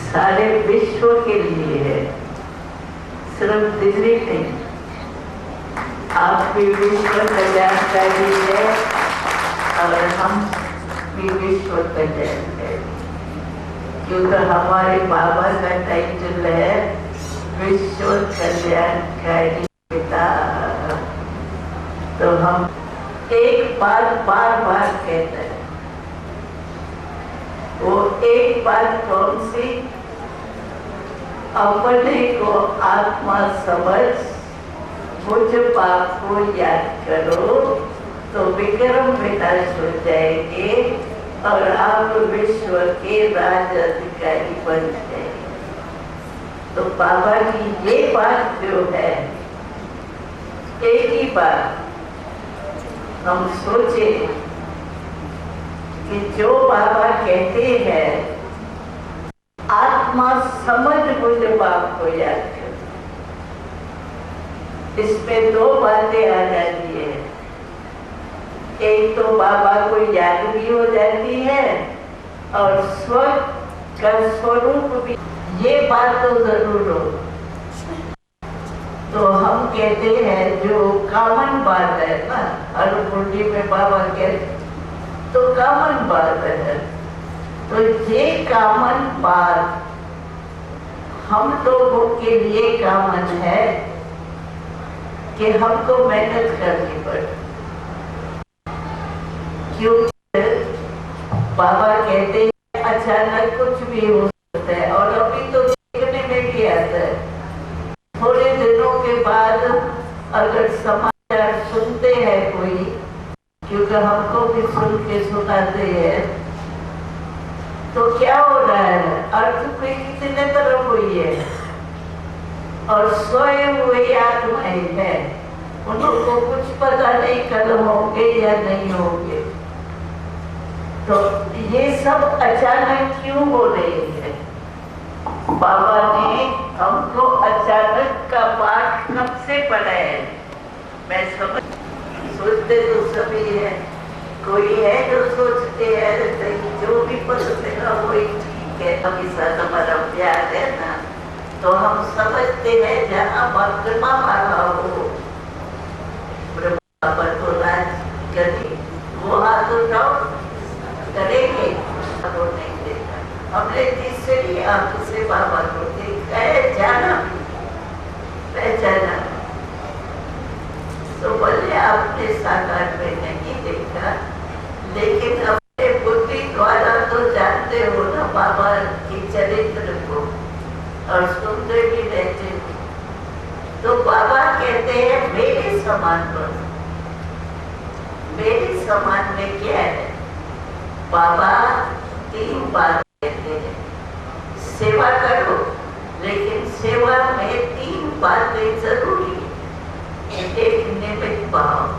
सारे विश्व के लिए है, सिर्फ दिल्ली नहीं, आप भी विश्व कल्याणकारी है और हम भी विश्व कल्याणकारी, क्योंकि हमारे बाबा का टाइटल है विश्व कल्याणकारी पिता। तो हम एक बात बार बार कहते हैं, वो एक बात कौन सी? अपने को आत्मा समझ, मुझ पाप को याद करो तो विक्रम विनाश हो जाएंगे और आप विश्व के राज अधिकारी बन जाएंगे। तो बाबा की ये बात जो है, एक ही बात हम सोचे कि जो बाबा कहते हैं आत्मा समझ बुझ बाप को याद कर, इसमें दो बातें आ जाती है। एक तो बाबा को याद भी हो जाती है और स्व का स्वरूप भी, ये बात तो जरूर हो। तो हम कहते हैं जो कॉमन बात है ना, हर बुढ़ी में बाबा कहते तो कॉमन बात है। तो ये कॉमन बात हम लोगों के लिए कॉमन है कि हमको मेहनत करनी पड़े, क्योंकि बाबा कहते हैं अचानक कुछ भी हो सकता है, और अभी तो देखने में भी आता है। थोड़े दिनों के बाद अगर समाचार सुनते हैं कोई, क्योंकि हमको भी सुन के सुनाते हैं, तो क्या हो रहा है, अर्थ पे कितने तरफ हुई है और सोए हुए आत्माएं है, उनको कुछ पता नहीं कल होंगे या नहीं होंगे। तो ये सब अचानक क्यों हो रही है? बाबा ने हमको अचानक का पाठ कब से पढ़ाया? मैं समझ सोचते तो सभी है, कोई है जो सोचते हैं जो भी पसंद है वही ठीक है, अभी साथ हमारा प्यार है ना, तो हम समझते हैं जहाँ भक्तमा मारा हो पर तो राज करी वो हाथ उठाओ करेंगे, तो नहीं देगा। हमने तीसरी आंख से बाबा को देखा है, जाना भी पहचाना, तो बोले आपने साकार में नहीं देखा, लेकिन अपने बुद्धि द्वारा तो जानते हो ना बाबा की चरित्र को, और सुनते भी रहते थे। तो बाबा कहते हैं मेरे समान बनो। मेरे समान में क्या है? बाबा तीन बात कहते हैं, सेवा करो, लेकिन सेवा में तीन बातें जरूरी है। एक निमित्त भाव,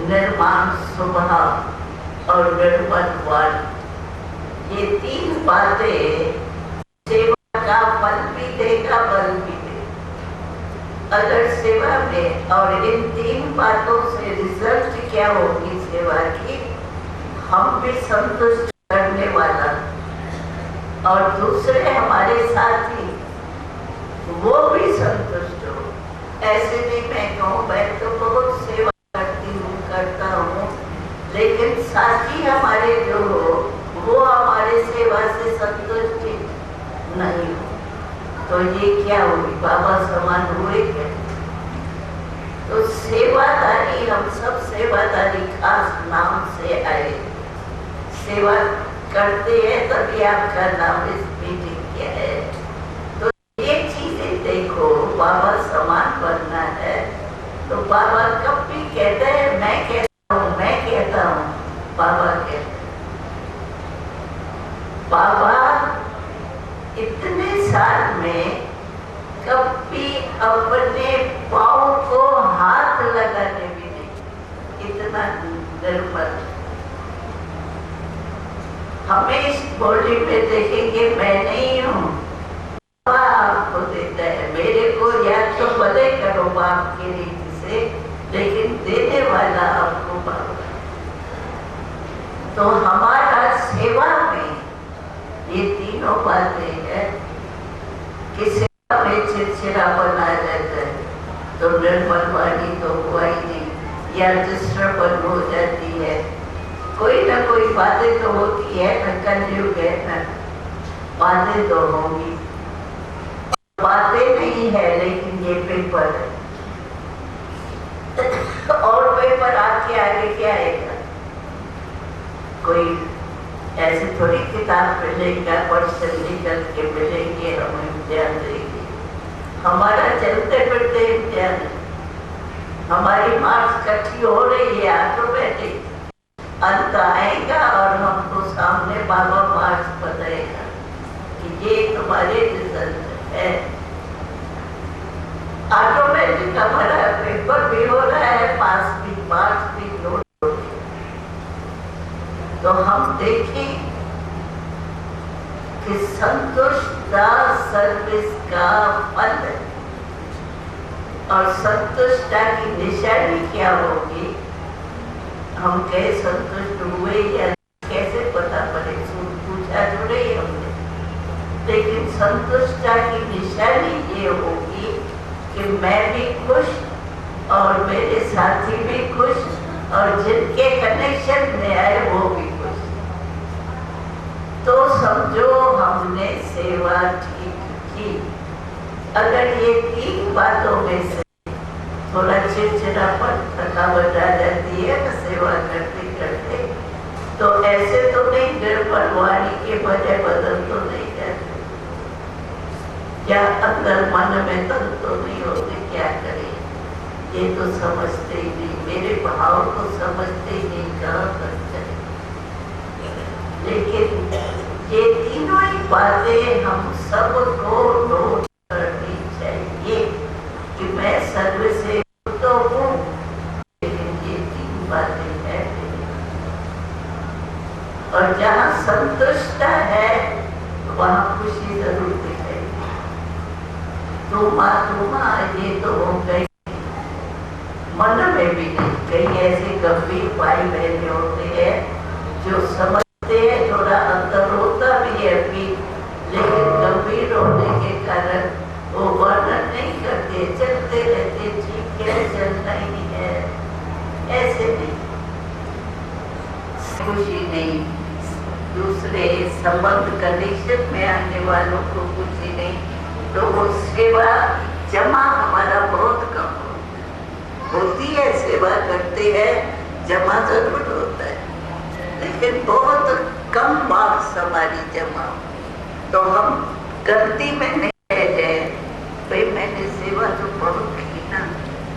निर्माण स्वभाव और निर्मल वाणी, ये तीन बातें सेवा का फल भी देगा, बल भी देगा। अगर सेवा में, और इन तीन बातों से रिजल्ट क्या होगी सेवा की? हम भी संतुष्ट करने वाला और दूसरे हमारे साथी वो भी संतुष्ट हो। ऐसे नहीं मैं कहूँ मैं तो बहुत सेवा करती हूँ, करता हूँ, लेकिन साथी हमारे जो हो वो हमारे सेवा से संतुष्ट नहीं हो, तो ये क्या होगी? बाबा समान हुए क्या? तो सेवादारी, हम सब सेवादारी खास नाम से आए, सेवा करते हैं तभी आपका नाम इस मीटिंग क्या है। तो ये चीजें देखो, बाबा समान बनना है। तो बाबा कब भी कहते हैं मैं कहता हूँ, मैं कहता हूँ, बाबा कहते हैं। बाबा इतने साल में कभी अपने पाँव को हाथ लगाने भी नहीं, इतना निर्मल। हमें इस बॉडी में देखेंगे मैं नहीं हूँ, आपको देता है। मेरे को याद तो भले करो बाप की रीति से, लेकिन देने वाला आपको बाप। तो हमारा सेवा में ये तीनों बातें हैं कि सेवा में चिड़चिड़ापन आ जाता है तो निर्मल वाणी तो हुआ ही नहीं, या डिस्टर्बन हो जाती है। कोई ना कोई बातें तो होती है ना, कलयुग है ना, बातें तो होंगी। बातें नहीं है लेकिन ये पेपर है, और पेपर आपके आगे क्या आएगा? कोई ऐसे थोड़ी किताब मिलेगा, पर्सन निकल के मिलेंगे, हम इम्तिहान देंगे। हमारा चलते फिरते इम्तिहान है, हमारी मार्क्स इकट्ठी हो रही है ऑटोमेटिक, अंत आएगा और हमको सामने बाबा मार्क्स बताएगा कि ये तुम्हारे रिजल्ट है। ऑटोमेटिक हमारा पेपर भी हो रहा है, पास भी, मार्क्स भी नोट हो रही है। तो हम देखें कि संतुष्टता सर्विस का फल है। और संतुष्टता की निशानी क्या होगी? हम कैसे संतुष्ट हुए या कैसे पता पड़े? पूछा जो नहीं हमने, लेकिन संतुष्टता की निशानी ये होगी कि मैं भी खुश और मेरे साथी भी खुश और जिनके कनेक्शन में आए वो भी खुश। तो समझो हमने सेवा ठीक की। अगर ये 3 बातों में से थोड़ा चिड़चिड़ापन थकावट आ जाती है ना सेवा करते करते, तो ऐसे तो नहीं गड़बड़ वाणी के बजाय बदल तो नहीं जाते, या अंदर मन में तल तो नहीं होते, क्या करें? ये तो समझते ही नहीं, मेरे भाव को समझते ही नहीं, कहाँ तक चले। लेकिन ये तीनों ही बातें हम सबको नोट करनी चाहिए कि मैं सर्व से तो हूँ, लेकिन ये 3 बातें हैं। और जहाँ संतुष्टता है वहाँ खुशी जरूर दिखेगी। तुमा ये तो हो गई, मन में भी नहीं। कई ऐसे गंभीर भाई बहने होते हैं जो समझते हैं, थोड़ा अंतर होता भी है अभी, लेकिन गंभीर होने के कारण वो वर्णन नहीं करते, चलते रहते, ठीक है चलना ही है, ऐसे नहीं। खुशी नहीं, दूसरे संबंध कनेक्शन में आने वालों को खुशी नहीं, तो वो सेवा जमा हमारा बहुत कम होती है। सेवा करते हैं, जमा जरूर होता है, लेकिन बहुत कम मार्क्स हमारी जमा। तो हम गलती में नहीं रह जाए, भाई मैंने सेवा तो बहुत की ना,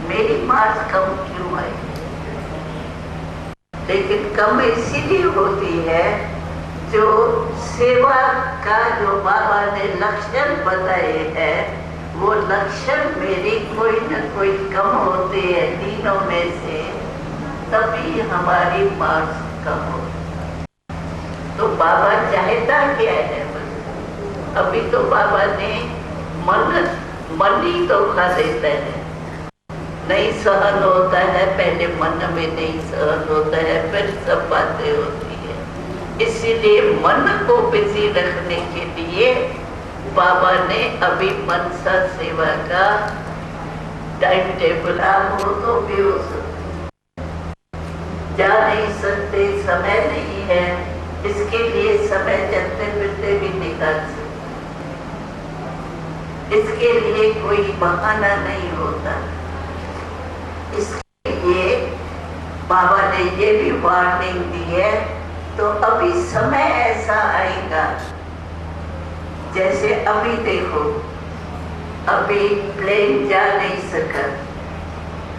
मेरी मार्क्स कम क्यों आई? लेकिन कम इसीलिए होती है जो सेवा का जो बाबा ने लक्षण बताए हैं, वो लक्षण मेरी कोई न कोई कम होते हैं तीनों में से, तभी हमारी मार्क्स कम होती। तो बाबा चाहता क्या है? अभी तो बाबा ने मन ही धोखा देता है, नहीं सहन होता है, पहले मन में नहीं सहन होता है, फिर सब बातें होती है। इसीलिए मन को बिजी रखने के लिए बाबा ने अभी मनसा सेवा का टाइम टेबल, आप हो तो भी हो सकते, जा नहीं सकते, समय नहीं है, इसके लिए समय चलते फिरते भी निकाल सकते, इसके लिए कोई बहाना नहीं होता। इसके लिए बाबा ने ये भी वार्निंग दी है। तो अभी समय ऐसा आएगा, जैसे अभी देखो, अभी प्लेन जा नहीं सका,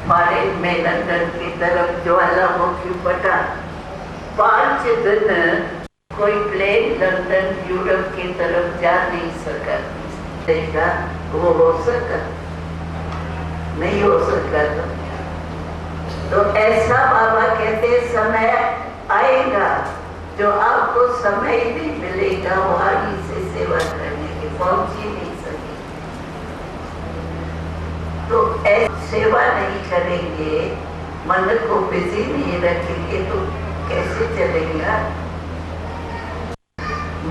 हमारे में लंदन की तरफ ज्वालामुखी फटा, 5 दिन कोई प्लेन लंदन यूरोप की तरफ जा नहीं सका। देखा वो हो सका? नहीं हो सका। तो ऐसा बाबा कहते समय आएगा जो आपको समय ही नहीं मिलेगा वाणी से सेवा करने की, पहुंच ही नहीं सके। तो ऐसी सेवा नहीं करेंगे, मन को बिजी नहीं रखेंगे तो कैसे चलेगा?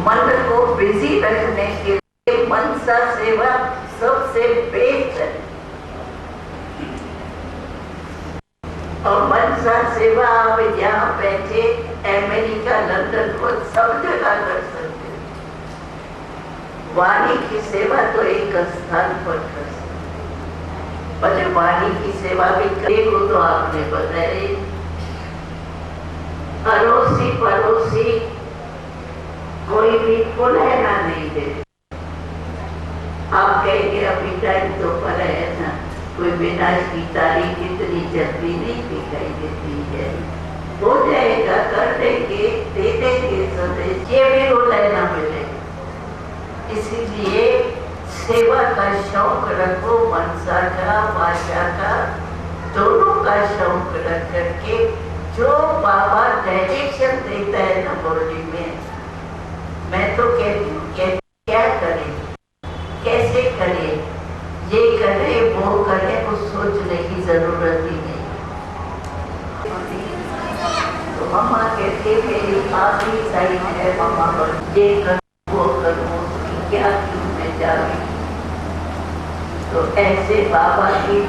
मन को बिजी रखने के लिए मनसा सेवा सबसे बेस्ट है। और मनसा सेवा आप यहाँ बैठे अमेरिका, लंदन को सब जगह कर सकते हैं। वाणी की सेवा तो एक स्थान पर कर सकते, पर वाणी की सेवा भी करेगा तो आपने बताया, अड़ोसी पड़ोसी कोई भी पुलहना नहीं दे। आप कहेंगे अभी टाइम तो पर है ना, कोई विनाश की तारीख इतनी जल्दी नहीं दिखाई देती है, हो जाएगा, कर देंगे, दे देंगे संदेश, ये भी हो लेना मिले। इसीलिए सेवा का शौक रखो, मनसा का, वाचा का, दोनों का शौक रख करके जो बाबा डायरेक्शन देता है ना बॉडी में, मैं तो कहती हूँ क्या करें, कैसे करें, ये करे वो करे, कुछ सोचने की जरूरत ही नहीं। तो मम्मा कहते मेरी आखिरी टाइम है मम्मा, पर ये करूँ वो करूँ, उसकी क्या क्यों मैं जा रही। तो ऐसे बाबा की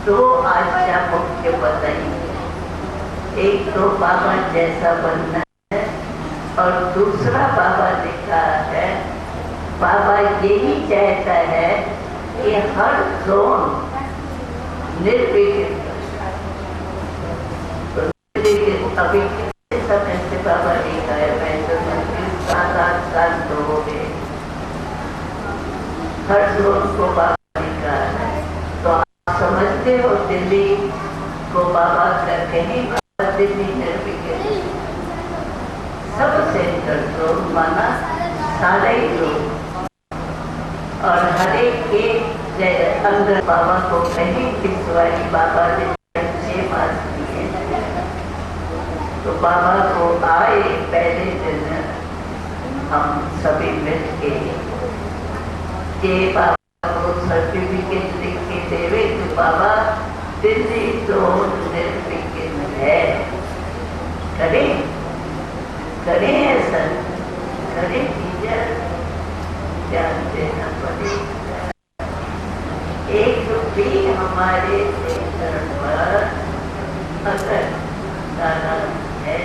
दो आज्ञा मुख्य बताई, एक तो बाबा जैसा बनना है, और दूसरा बाबा ने कहा है बाबा यही चाहता है कि हर जोन निर्विघ्न। तो अभी कितने समय से बाबा ने कहा है, मैं तो 7-8 साल तो हो गए, हर जोन को बाबा ने कहा है। तो आप समझते हो दिल्ली को बाबा का कहीं दिल्ली निर्विघ्न, सब सेंटर जोन माना सारे लोग, और हर एक के अंदर बाबा को कहीं पिछवाई बाबा ने 6 मास दिए। तो बाबा को आए पहले दिन हम सभी मिल के बाबा को सर्टिफिकेट लिख के देवे तो बाबा दिल्ली जोन निर्विघ्न है। करें करें ऐसा करें, टीचर ध्यान देना पड़ेगा। एक भी हमारे सेंटर पर अगर दादा है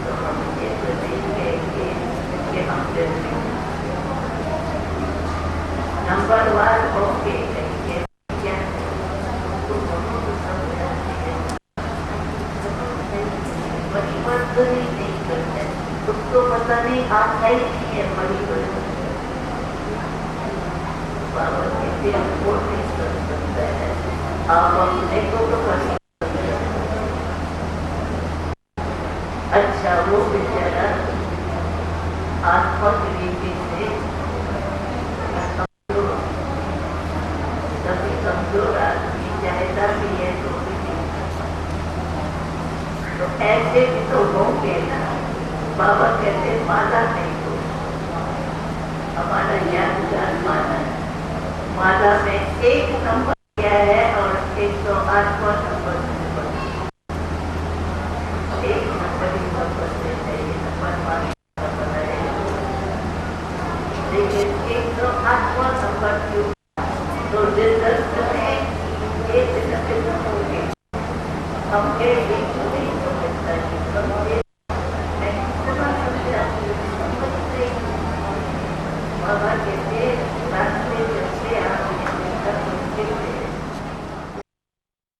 तो हम ये तो नहीं कहेंगे कि हम नंबर 1 होके कहेंगे क्या परिवर्तन ही नहीं करते, उसको पता नहीं आता ही नहीं है परिवर्तन। बाबा कहते हमको नहीं कर सकता है, आप अपने को तो कर सकते हैं। अच्छा वो बेचारा आत्मा की रीति से कभी कमजोर आदमी चाहता भी है तो भी नहीं, तो ऐसे भी तो होंगे ना। बाबा कहते माला नहीं हो, हमारा ज्ञान माला है। माला में 1 नंबर क्या है और 108वां नंबर 1 नंबर ही नंबर देते हैं, नंबर माला बनाए, लेकिन 108वां नंबर क्यों? तो रिजल्ट में ये दिनचर्या होगी, हमके बीच में तो मिलता है, समझे मैं कितना समझाती हूँ, समझते बाबा कहते